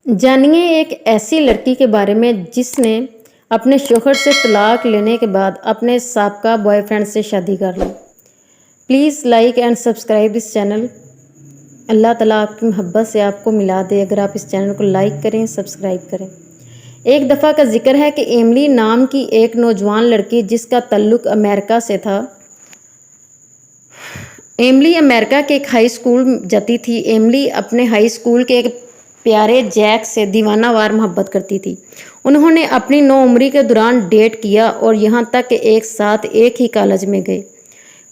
जानिए एक ऐसी लड़की के बारे में जिसने अपने शौहर से तलाक लेने के बाद अपने साबका बॉयफ्रेंड से शादी कर ली। Please like and subscribe this channel. Allah ताला आपकी मोहब्बत से आपको मिला दे अगर आप इस चैनल को लाइक करें, सब्सक्राइब करें। एक दफ़ा का जिक्र है कि एमली नाम की एक नौजवान लड़की जिसका ताल्लुक़ अमेरिका से था। एमली अमेरिका के एक हाई स्कूल जाती थी। एमली अपने हाई स्कूल के एक प्यारे जैक से दीवानावार मोहब्बत करती थी। उन्होंने अपनी नौउम्री के दौरान डेट किया और यहाँ तक कि एक साथ एक ही कॉलेज में गए।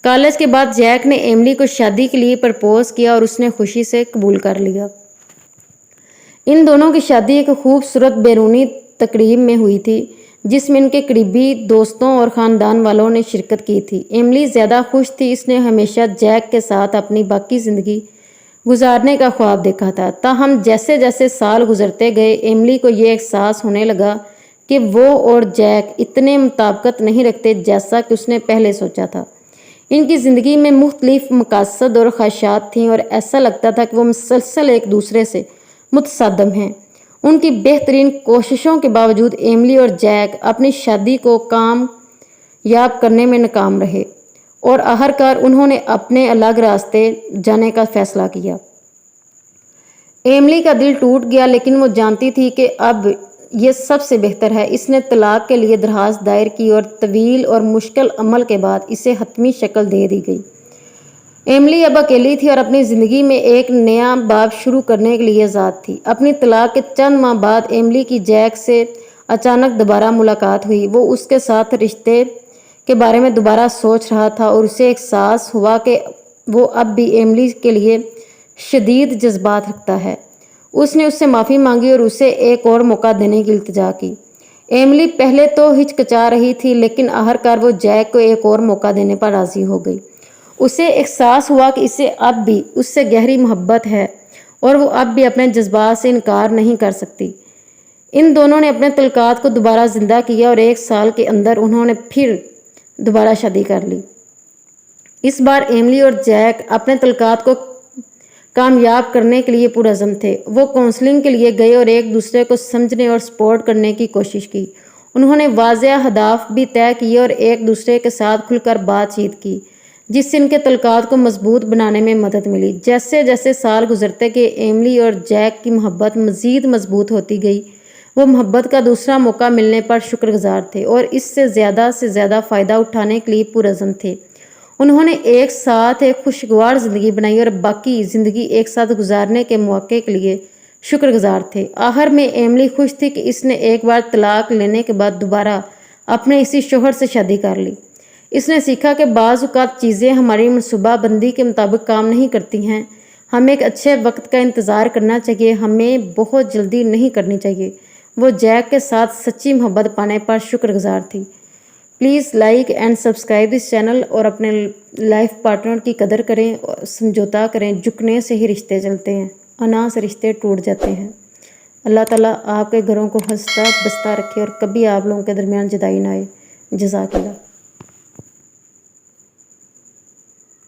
कॉलेज के बाद जैक ने एमली को शादी के लिए प्रपोज किया और उसने खुशी से कबूल कर लिया। इन दोनों की शादी एक खूबसूरत बैरूनी तकरीब में हुई थी जिसमें इनके करीबी दोस्तों और ख़ानदान वालों ने शिरकत की थी। एमली ज़्यादा खुश थी। इसने हमेशा जैक के साथ अपनी बाकी ज़िंदगी गुजारने का ख्वाब देखा था। ताहम जैसे जैसे साल गुजरते गए एमली को ये एहसास होने लगा कि वो और जैक इतने मुताबिकत नहीं रखते जैसा कि उसने पहले सोचा था। इनकी ज़िंदगी में मुख्तलिफ मकासद और ख्वाहिशात थीं और ऐसा लगता था कि वो मुसलसल एक दूसरे से मुतसादम हैं। उनकी बेहतरीन कोशिशों के बावजूद एमली और जैक अपनी शादी को कामयाब करने में नाकाम रहे और आखिरकार उन्होंने अपने अलग रास्ते जाने का फैसला किया। एमली का दिल टूट गया लेकिन वो जानती थी कि अब ये सबसे बेहतर है। इसने तलाक के लिए दरखास्त दायर की और तवील और मुश्किल अमल के बाद इसे हतमी शक्ल दे दी गई। एमली अब अकेली थी और अपनी ज़िंदगी में एक नया बाब शुरू करने के लिए आज़ाद थी। अपनी तलाक के चंद माह बाद एमली की जैक से अचानक दोबारा मुलाकात हुई। वो उसके साथ रिश्ते के बारे में दोबारा सोच रहा था और उसे एहसास हुआ कि वो अब भी एमली के लिए शदीद जज्बात रखता है। उसने उससे माफ़ी मांगी और उसे एक और मौका देने की इल्तिजा की। एमली पहले तो हिचकिचा रही थी लेकिन आखिरकार वो जैक को एक और मौका देने पर राज़ी हो गई। उसे एहसास हुआ कि इसे अब भी उससे गहरी मोहब्बत है और वो अब भी अपने जज्बात से इनकार नहीं कर सकती। इन दोनों ने अपने तल्लुकात को दोबारा ज़िंदा किया और 1 साल के अंदर उन्होंने फिर दोबारा शादी कर ली। इस बार एमली और जैक अपने तल्लुकात को कामयाब करने के लिए पुरअज़्म थे। वो काउंसलिंग के लिए गए और एक दूसरे को समझने और सपोर्ट करने की कोशिश की। उन्होंने वाज़ेह अहदाफ भी तय किए और एक दूसरे के साथ खुलकर बातचीत की जिससे इनके तल्लुकात को मजबूत बनाने में मदद मिली। जैसे जैसे साल गुजरते गए एमली और जैक की मोहब्बत मज़ीद मजबूत होती गई। वो मोहब्बत का दूसरा मौका मिलने पर शुक्रगुजार थे और इससे ज़्यादा फ़ायदा उठाने के लिए पुरअज़्म थे। उन्होंने एक साथ एक खुशगवार ज़िंदगी बनाई और बाकी ज़िंदगी एक साथ गुजारने के मौके के लिए शुक्रगुजार थे। आखिर में एमली खुश थी कि इसने एक बार तलाक लेने के बाद दोबारा अपने इसी शौहर से शादी कर ली। इसने सीखा कि बाज़ औक़ात चीज़ें हमारी मनसूबाबंदी के मुताबिक काम नहीं करती हैं। हमें एक अच्छे वक्त का इंतज़ार करना चाहिए, हमें बहुत जल्दी नहीं करनी चाहिए। वो जैक के साथ सच्ची मोहब्बत पाने पर शुक्रगुजार थी। Please like and subscribe this channel और अपने लाइफ पार्टनर की कदर करें और समझौता करें। झुकने से ही रिश्ते चलते हैं, अना से रिश्ते टूट जाते हैं। अल्लाह ताला आपके घरों को हंसता बसता रखे और कभी आप लोगों के दरमियान जुदाई ना आए। जज़ाकल्लाह।